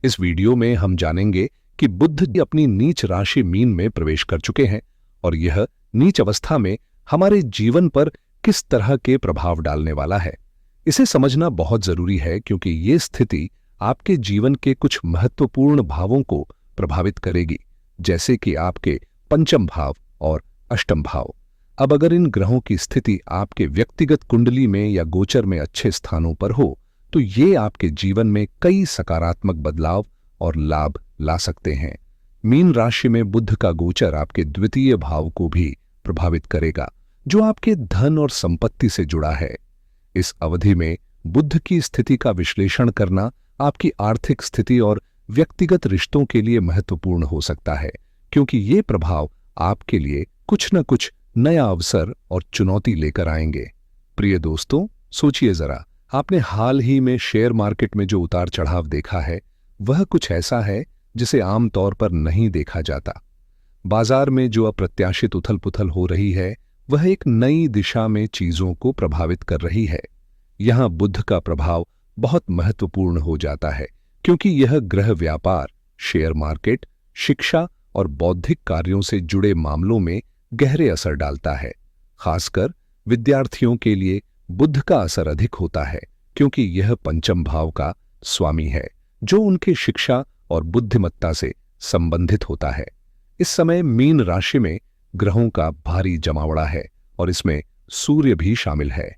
इस वीडियो में हम जानेंगे कि बुध जी अपनी नीच राशि मीन में प्रवेश कर चुके हैं और यह नीच अवस्था में हमारे जीवन पर किस तरह के प्रभाव डालने वाला है। इसे समझना बहुत जरूरी है क्योंकि ये स्थिति आपके जीवन के कुछ महत्वपूर्ण भावों को प्रभावित करेगी, जैसे कि आपके पंचम भाव और अष्टम भाव। अब अगर इन ग्रहों की स्थिति आपके व्यक्तिगत कुंडली में या गोचर में अच्छे स्थानों पर हो तो ये आपके जीवन में कई सकारात्मक बदलाव और लाभ ला सकते हैं। मीन राशि में बुध का गोचर आपके द्वितीय भाव को भी प्रभावित करेगा, जो आपके धन और संपत्ति से जुड़ा है। इस अवधि में बुध की स्थिति का विश्लेषण करना आपकी आर्थिक स्थिति और व्यक्तिगत रिश्तों के लिए महत्वपूर्ण हो सकता है, क्योंकि ये प्रभाव आपके लिए कुछ न कुछ नया अवसर और चुनौती लेकर आएंगे। प्रिय दोस्तों, सोचिए जरा, आपने हाल ही में शेयर मार्केट में जो उतार चढ़ाव देखा है वह कुछ ऐसा है जिसे आमतौर पर नहीं देखा जाता। बाजार में जो अप्रत्याशित उथल पुथल हो रही है वह एक नई दिशा में चीजों को प्रभावित कर रही है। यहां बुध का प्रभाव बहुत महत्वपूर्ण हो जाता है, क्योंकि यह ग्रह व्यापार, शेयर मार्केट, शिक्षा और बौद्धिक कार्यों से जुड़े मामलों में गहरे असर डालता है। खासकर विद्यार्थियों के लिए बुध का असर अधिक होता है, क्योंकि यह पंचम भाव का स्वामी है, जो उनके शिक्षा और बुद्धिमत्ता से संबंधित होता है। इस समय मीन राशि में ग्रहों का भारी जमावड़ा है और इसमें सूर्य भी शामिल है।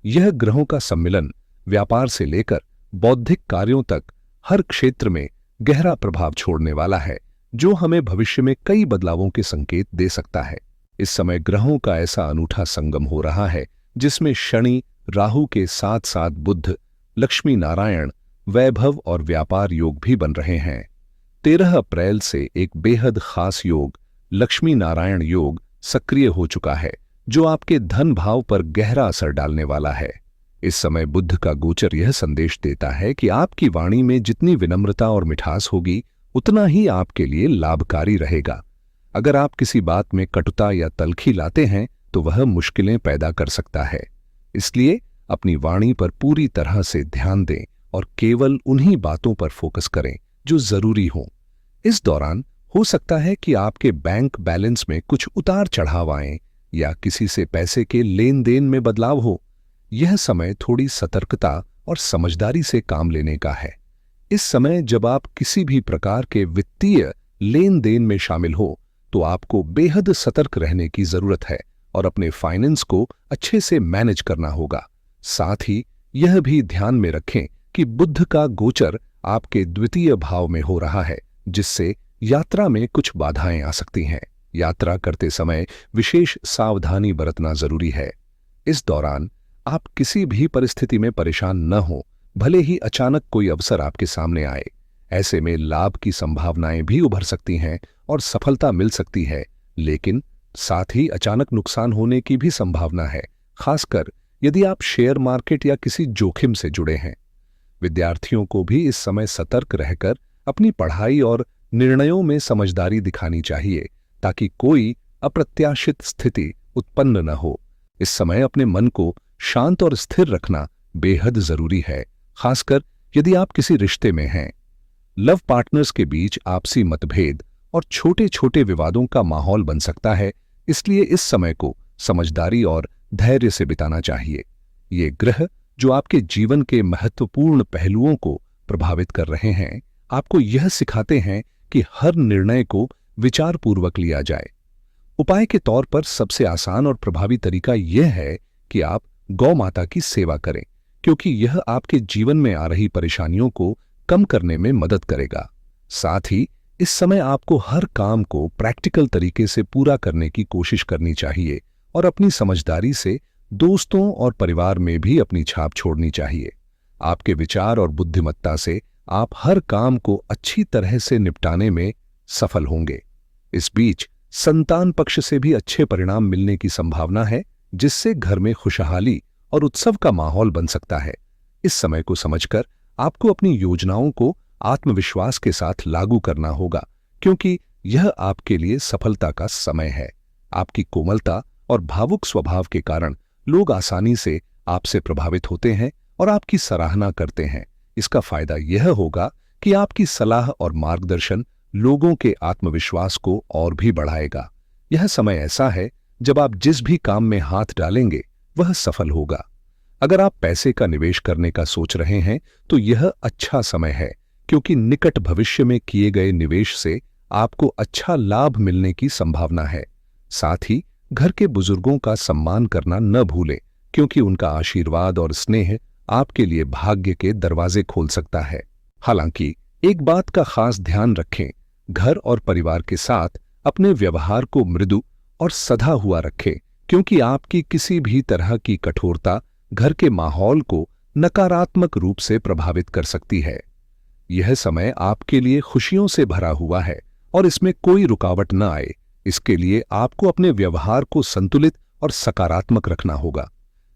यह ग्रहों का सम्मिलन व्यापार से लेकर बौद्धिक कार्यों तक हर क्षेत्र में गहरा प्रभाव छोड़ने वाला है, जो हमें भविष्य में कई बदलावों के संकेत दे सकता है। इस समय ग्रहों का ऐसा अनूठा संगम हो रहा है जिसमें शनि राहु के साथ साथ बुध, लक्ष्मी नारायण, वैभव और व्यापार योग भी बन रहे हैं। 13 अप्रैल से एक बेहद खास योग, लक्ष्मी नारायण योग, सक्रिय हो चुका है, जो आपके धन भाव पर गहरा असर डालने वाला है। इस समय बुध का गोचर यह संदेश देता है कि आपकी वाणी में जितनी विनम्रता और मिठास होगी उतना ही आपके लिए लाभकारी रहेगा। अगर आप किसी बात में कटुता या तल्खी लाते हैं तो वह मुश्किलें पैदा कर सकता है। इसलिए अपनी वाणी पर पूरी तरह से ध्यान दें और केवल उन्हीं बातों पर फोकस करें जो जरूरी हों। इस दौरान हो सकता है कि आपके बैंक बैलेंस में कुछ उतार चढ़ाव आएं या किसी से पैसे के लेन देन में बदलाव हो। यह समय थोड़ी सतर्कता और समझदारी से काम लेने का है। इस समय जब आप किसी भी प्रकार के वित्तीय लेन देन में शामिल हो तो आपको बेहद सतर्क रहने की जरूरत है और अपने फाइनेंस को अच्छे से मैनेज करना होगा। साथ ही यह भी ध्यान में रखें कि बुध का गोचर आपके द्वितीय भाव में हो रहा है, जिससे यात्रा में कुछ बाधाएं आ सकती हैं। यात्रा करते समय विशेष सावधानी बरतना जरूरी है। इस दौरान आप किसी भी परिस्थिति में परेशान न हो, भले ही अचानक कोई अवसर आपके सामने आए। ऐसे में लाभ की संभावनाएं भी उभर सकती हैं और सफलता मिल सकती है, लेकिन साथ ही अचानक नुकसान होने की भी संभावना है, खासकर यदि आप शेयर मार्केट या किसी जोखिम से जुड़े हैं। विद्यार्थियों को भी इस समय सतर्क रहकर अपनी पढ़ाई और निर्णयों में समझदारी दिखानी चाहिए, ताकि कोई अप्रत्याशित स्थिति उत्पन्न न हो। इस समय अपने मन को शांत और स्थिर रखना बेहद जरूरी है, खासकर यदि आप किसी रिश्ते में हैं। लव पार्टनर्स के बीच आपसी मतभेद और छोटे छोटे विवादों का माहौल बन सकता है, इसलिए इस समय को समझदारी और धैर्य से बिताना चाहिए। ये ग्रह जो आपके जीवन के महत्वपूर्ण पहलुओं को प्रभावित कर रहे हैं, आपको यह सिखाते हैं कि हर निर्णय को विचारपूर्वक लिया जाए। उपाय के तौर पर सबसे आसान और प्रभावी तरीका यह है कि आप गौ माता की सेवा करें, क्योंकि यह आपके जीवन में आ रही परेशानियों को कम करने में मदद करेगा। साथ ही इस समय आपको हर काम को प्रैक्टिकल तरीके से पूरा करने की कोशिश करनी चाहिए और अपनी समझदारी से दोस्तों और परिवार में भी अपनी छाप छोड़नी चाहिए। आपके विचार और बुद्धिमत्ता से आप हर काम को अच्छी तरह से निपटाने में सफल होंगे। इस बीच संतान पक्ष से भी अच्छे परिणाम मिलने की संभावना है, जिससे घर में खुशहाली और उत्सव का माहौल बन सकता है। इस समय को समझकर आपको अपनी योजनाओं को आत्मविश्वास के साथ लागू करना होगा, क्योंकि यह आपके लिए सफलता का समय है। आपकी कोमलता और भावुक स्वभाव के कारण लोग आसानी से आपसे प्रभावित होते हैं और आपकी सराहना करते हैं। इसका फायदा यह होगा कि आपकी सलाह और मार्गदर्शन लोगों के आत्मविश्वास को और भी बढ़ाएगा। यह समय ऐसा है जब आप जिस भी काम में हाथ डालेंगे वह सफल होगा। अगर आप पैसे का निवेश करने का सोच रहे हैं तो यह अच्छा समय है, क्योंकि निकट भविष्य में किए गए निवेश से आपको अच्छा लाभ मिलने की संभावना है। साथ ही घर के बुजुर्गों का सम्मान करना न भूलें, क्योंकि उनका आशीर्वाद और स्नेह आपके लिए भाग्य के दरवाजे खोल सकता है। हालांकि एक बात का खास ध्यान रखें, घर और परिवार के साथ अपने व्यवहार को मृदु और सधा हुआ रखें, क्योंकि आपकी किसी भी तरह की कठोरता घर के माहौल को नकारात्मक रूप से प्रभावित कर सकती है। यह समय आपके लिए खुशियों से भरा हुआ है और इसमें कोई रुकावट न आए, इसके लिए आपको अपने व्यवहार को संतुलित और सकारात्मक रखना होगा।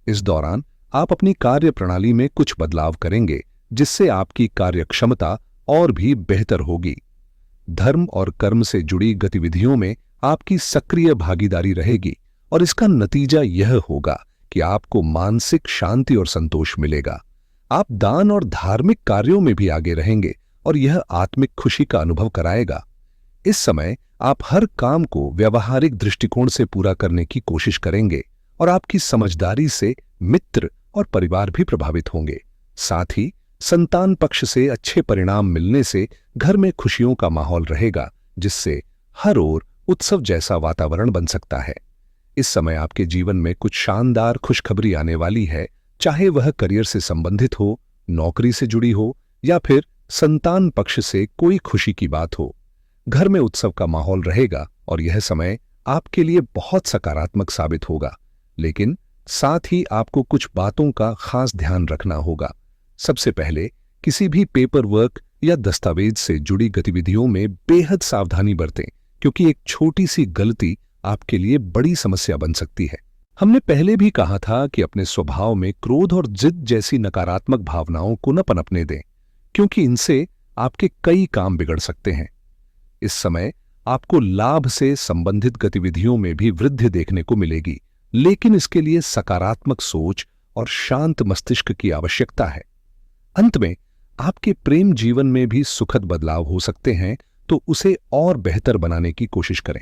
इस दौरान आप अपनी कार्य प्रणाली में कुछ बदलाव करेंगे, जिससे आपकी कार्यक्षमता और भी बेहतर होगी। धर्म और कर्म से जुड़ी गतिविधियों में आपकी सक्रिय भागीदारी रहेगी और इसका नतीजा यह होगा कि आपको मानसिक शांति और संतोष मिलेगा। आप दान और धार्मिक कार्यों में भी आगे रहेंगे और यह आत्मिक खुशी का अनुभव कराएगा। इस समय आप हर काम को व्यवहारिक दृष्टिकोण से पूरा करने की कोशिश करेंगे और आपकी समझदारी से मित्र और परिवार भी प्रभावित होंगे। साथ ही संतान पक्ष से अच्छे परिणाम मिलने से घर में खुशियों का माहौल रहेगा, जिससे हर ओर उत्सव जैसा वातावरण बन सकता है। इस समय आपके जीवन में कुछ शानदार खुशखबरी आने वाली है, चाहे वह करियर से संबंधित हो, नौकरी से जुड़ी हो या फिर संतान पक्ष से कोई खुशी की बात हो। घर में उत्सव का माहौल रहेगा और यह समय आपके लिए बहुत सकारात्मक साबित होगा, लेकिन साथ ही आपको कुछ बातों का खास ध्यान रखना होगा। सबसे पहले किसी भी पेपर वर्क या दस्तावेज से जुड़ी गतिविधियों में बेहद सावधानी बरतें, क्योंकि एक छोटी सी गलती आपके लिए बड़ी समस्या बन सकती है। हमने पहले भी कहा था कि अपने स्वभाव में क्रोध और जिद जैसी नकारात्मक भावनाओं को न पनपने दें, क्योंकि इनसे आपके कई काम बिगड़ सकते हैं। इस समय आपको लाभ से संबंधित गतिविधियों में भी वृद्धि देखने को मिलेगी, लेकिन इसके लिए सकारात्मक सोच और शांत मस्तिष्क की आवश्यकता है। अंत में आपके प्रेम जीवन में भी सुखद बदलाव हो सकते हैं, तो उसे और बेहतर बनाने की कोशिश करें।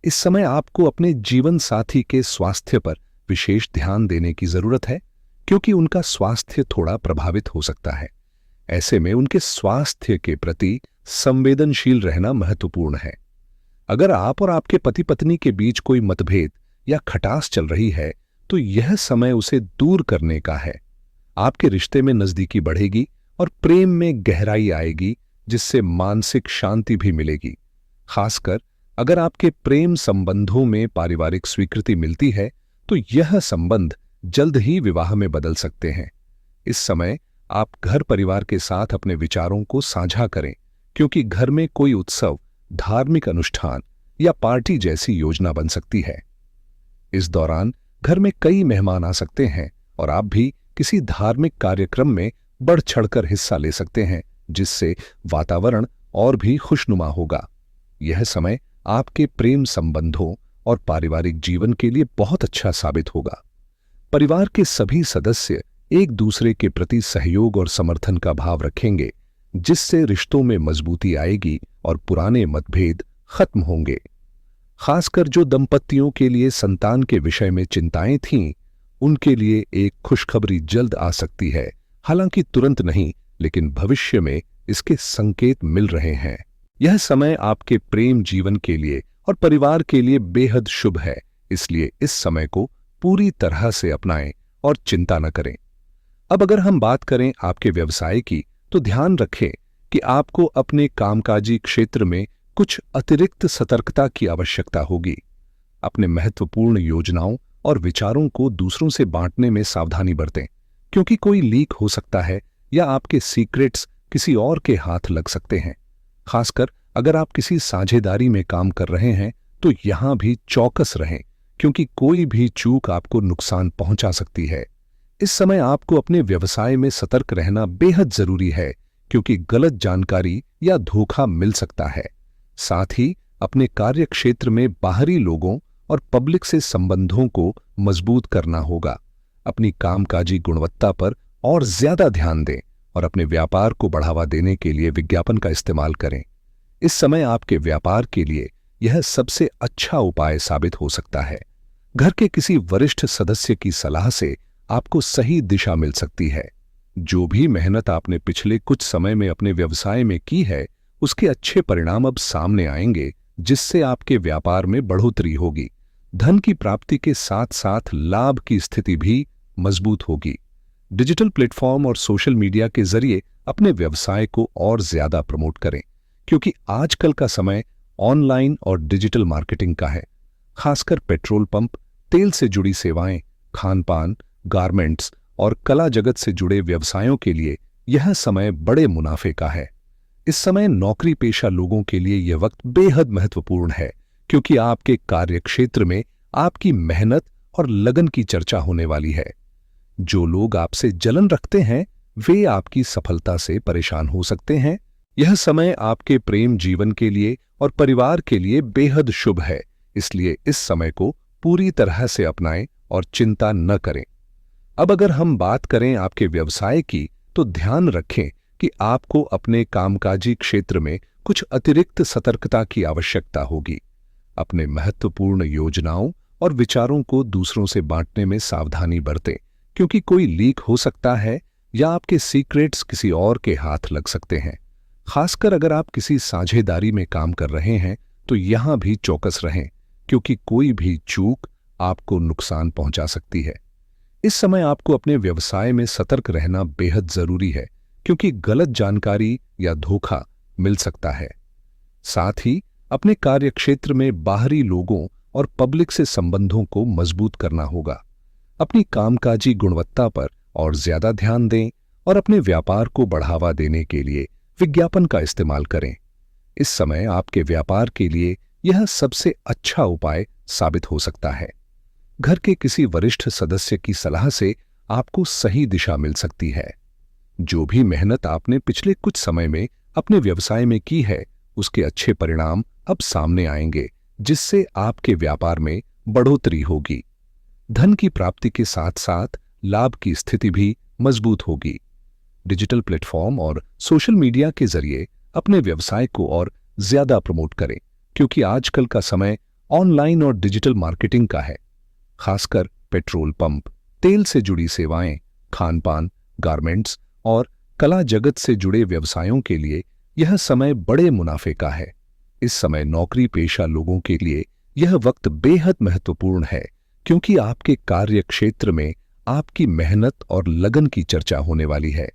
इस समय आपको अपने जीवन साथी के स्वास्थ्य पर विशेष ध्यान देने की जरूरत है, क्योंकि उनका स्वास्थ्य थोड़ा प्रभावित हो सकता है। ऐसे में उनके स्वास्थ्य के प्रति संवेदनशील रहना महत्वपूर्ण है। अगर आप और आपके पति पत्नी के बीच कोई मतभेद या खटास चल रही है, तो यह समय उसे दूर करने का है। आपके रिश्ते में नजदीकी बढ़ेगी और प्रेम में गहराई आएगी, जिससे मानसिक शांति भी मिलेगी। खासकर अगर आपके प्रेम संबंधों में पारिवारिक स्वीकृति मिलती है, तो यह संबंध जल्द ही विवाह में बदल सकते हैं। इस समय आप घर परिवार के साथ अपने विचारों को साझा करें, क्योंकि घर में कोई उत्सव, धार्मिक अनुष्ठान या पार्टी जैसी योजना बन सकती है। इस दौरान घर में कई मेहमान आ सकते हैं और आप भी किसी धार्मिक कार्यक्रम में बढ़ चढ़कर हिस्सा ले सकते हैं, जिससे वातावरण और भी खुशनुमा होगा। यह समय आपके प्रेम संबंधों और पारिवारिक जीवन के लिए बहुत अच्छा साबित होगा। परिवार के सभी सदस्य एक दूसरे के प्रति सहयोग और समर्थन का भाव रखेंगे, जिससे रिश्तों में मजबूती आएगी और पुराने मतभेद खत्म होंगे। खासकर जो दंपतियों के लिए संतान के विषय में चिंताएं थीं, उनके लिए एक खुशखबरी जल्द आ सकती है। हालांकि तुरंत नहीं, लेकिन भविष्य में इसके संकेत मिल रहे हैं। यह समय आपके प्रेम जीवन के लिए और परिवार के लिए बेहद शुभ है, इसलिए इस समय को पूरी तरह से अपनाएं और चिंता न करें। अब अगर हम बात करें आपके व्यवसाय की, तो ध्यान रखें कि आपको अपने कामकाजी क्षेत्र में कुछ अतिरिक्त सतर्कता की आवश्यकता होगी। अपने महत्वपूर्ण योजनाओं और विचारों को दूसरों से बांटने में सावधानी बरतें, क्योंकि कोई लीक हो सकता है या आपके सीक्रेट्स किसी और के हाथ लग सकते हैं। खासकर अगर आप किसी साझेदारी में काम कर रहे हैं, तो यहां भी चौकस रहें, क्योंकि कोई भी चूक आपको नुकसान पहुंचा सकती है। इस समय आपको अपने व्यवसाय में सतर्क रहना बेहद जरूरी है, क्योंकि गलत जानकारी या धोखा मिल सकता है। साथ ही अपने कार्य क्षेत्र में बाहरी लोगों और पब्लिक से संबंधों को मजबूत करना होगा। अपनी कामकाजी गुणवत्ता पर और ज्यादा ध्यान दें और अपने व्यापार को बढ़ावा देने के लिए विज्ञापन का इस्तेमाल करें। इस समय आपके व्यापार के लिए यह सबसे अच्छा उपाय साबित हो सकता है। घर के किसी वरिष्ठ सदस्य की सलाह से आपको सही दिशा मिल सकती है। जो भी मेहनत आपने पिछले कुछ समय में अपने व्यवसाय में की है, उसके अच्छे परिणाम अब सामने आएंगे, जिससे आपके व्यापार में बढ़ोतरी होगी। धन की प्राप्ति के साथ साथ लाभ की स्थिति भी मजबूत होगी। डिजिटल प्लेटफॉर्म और सोशल मीडिया के जरिए अपने व्यवसाय को और ज्यादा प्रमोट करें, क्योंकि आजकल का समय ऑनलाइन और डिजिटल मार्केटिंग का है। खासकर पेट्रोल पंप, तेल से जुड़ी सेवाएं, खान पान, गारमेंट्स और कला जगत से जुड़े व्यवसायों के लिए यह समय बड़े मुनाफे का है। इस समय नौकरी पेशा लोगों के लिए यह वक्त बेहद महत्वपूर्ण है, क्योंकि आपके कार्यक्षेत्र में आपकी मेहनत और लगन की चर्चा होने वाली है। जो लोग आपसे जलन रखते हैं, वे आपकी सफलता से परेशान हो सकते हैं। यह समय आपके प्रेम जीवन के लिए और परिवार के लिए बेहद शुभ है, इसलिए इस समय को पूरी तरह से अपनाएं और चिंता न करें। अब अगर हम बात करें आपके व्यवसाय की, तो ध्यान रखें कि आपको अपने कामकाजी क्षेत्र में कुछ अतिरिक्त सतर्कता की आवश्यकता होगी। अपने महत्वपूर्ण योजनाओं और विचारों को दूसरों से बांटने में सावधानी बरतें, क्योंकि कोई लीक हो सकता है या आपके सीक्रेट्स किसी और के हाथ लग सकते हैं। खासकर अगर आप किसी साझेदारी में काम कर रहे हैं, तो यहां भी चौकस रहें, क्योंकि कोई भी चूक आपको नुकसान पहुंचा सकती है। इस समय आपको अपने व्यवसाय में सतर्क रहना बेहद जरूरी है, क्योंकि गलत जानकारी या धोखा मिल सकता है। साथ ही अपने कार्यक्षेत्र में बाहरी लोगों और पब्लिक से संबंधों को मजबूत करना होगा। अपनी कामकाजी गुणवत्ता पर और ज्यादा ध्यान दें और अपने व्यापार को बढ़ावा देने के लिए विज्ञापन का इस्तेमाल करें। इस समय आपके व्यापार के लिए यह सबसे अच्छा उपाय साबित हो सकता है। घर के किसी वरिष्ठ सदस्य की सलाह से आपको सही दिशा मिल सकती है। जो भी मेहनत आपने पिछले कुछ समय में अपने व्यवसाय में की है, उसके अच्छे परिणाम अब सामने आएंगे, जिससे आपके व्यापार में बढ़ोतरी होगी। धन की प्राप्ति के साथ साथ लाभ की स्थिति भी मजबूत होगी। डिजिटल प्लेटफॉर्म और सोशल मीडिया के जरिए अपने व्यवसाय को और ज्यादा प्रमोट करें, क्योंकि आजकल का समय ऑनलाइन और डिजिटल मार्केटिंग का है। खासकर पेट्रोल पंप, तेल से जुड़ी सेवाएं, खान पान, गारमेंट्स और कला जगत से जुड़े व्यवसायों के लिए यह समय बड़े मुनाफे का है। इस समय नौकरी पेशा लोगों के लिए यह वक्त बेहद महत्वपूर्ण है, क्योंकि आपके कार्य क्षेत्र में आपकी मेहनत और लगन की चर्चा होने वाली है।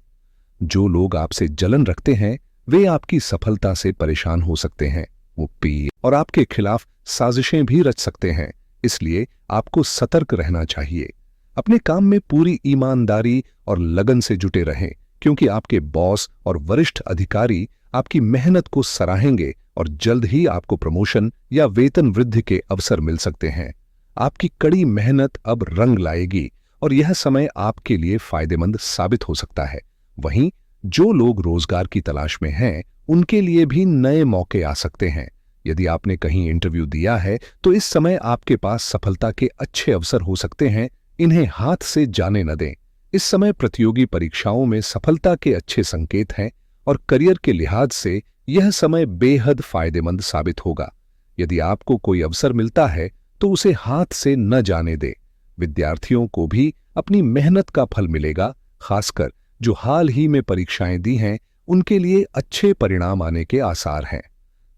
जो लोग आपसे जलन रखते हैं, वे आपकी सफलता से परेशान हो सकते हैं। वो पी और आपके खिलाफ साजिशें भी रच सकते हैं, इसलिए आपको सतर्क रहना चाहिए। अपने काम में पूरी ईमानदारी और लगन से जुटे रहें, क्योंकि आपके बॉस और वरिष्ठ अधिकारी आपकी मेहनत को सराहेंगे और जल्द ही आपको प्रमोशन या वेतन वृद्धि के अवसर मिल सकते हैं। आपकी कड़ी मेहनत अब रंग लाएगी और यह समय आपके लिए फायदेमंद साबित हो सकता है। वहीं जो लोग रोजगार की तलाश में हैं, उनके लिए भी नए मौके आ सकते हैं। यदि आपने कहीं इंटरव्यू दिया है, तो इस समय आपके पास सफलता के अच्छे अवसर हो सकते हैं। इन्हें हाथ से जाने न दें। इस समय प्रतियोगी परीक्षाओं में सफलता के अच्छे संकेत हैं और करियर के लिहाज से यह समय बेहद फायदेमंद साबित होगा। यदि आपको कोई अवसर मिलता है, तो उसे हाथ से न जाने दें। विद्यार्थियों को भी अपनी मेहनत का फल मिलेगा। खासकर जो हाल ही में परीक्षाएं दी हैं, उनके लिए अच्छे परिणाम आने के आसार हैं।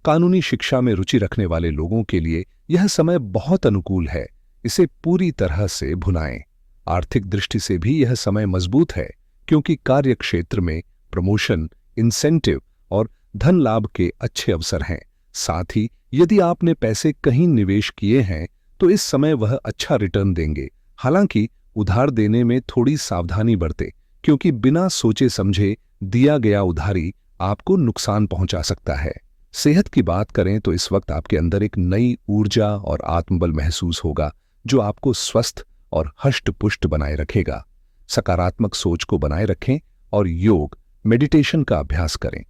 कानूनी शिक्षा में रुचि रखने वाले लोगों के लिए यह समय बहुत अनुकूल है। इसे पूरी तरह से भुनाएं। आर्थिक दृष्टि से भी यह समय मजबूत है, क्योंकि कार्य क्षेत्र में प्रमोशन, इंसेंटिव और धन लाभ के अच्छे अवसर हैं। साथ ही यदि आपने पैसे कहीं निवेश किए हैं, तो इस समय वह अच्छा रिटर्न देंगे। हालांकि उधार देने में थोड़ी सावधानी बरतें, क्योंकि बिना सोचे समझे दिया गया उधारी आपको नुकसान पहुंचा सकता है। सेहत की बात करें तो इस वक्त आपके अंदर एक नई ऊर्जा और आत्मबल महसूस होगा, जो आपको स्वस्थ और हष्ट-पुष्ट बनाए रखेगा। सकारात्मक सोच को बनाए रखें और योग, मेडिटेशन का अभ्यास करें।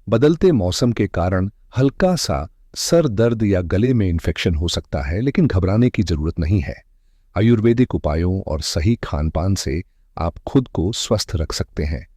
बदलते मौसम के कारण हल्का सा सर दर्द या गले में इन्फेक्शन हो सकता है, लेकिन घबराने की जरूरत नहीं है। आयुर्वेदिक उपायों और सही खान पान से आप खुद को स्वस्थ रख सकते हैं।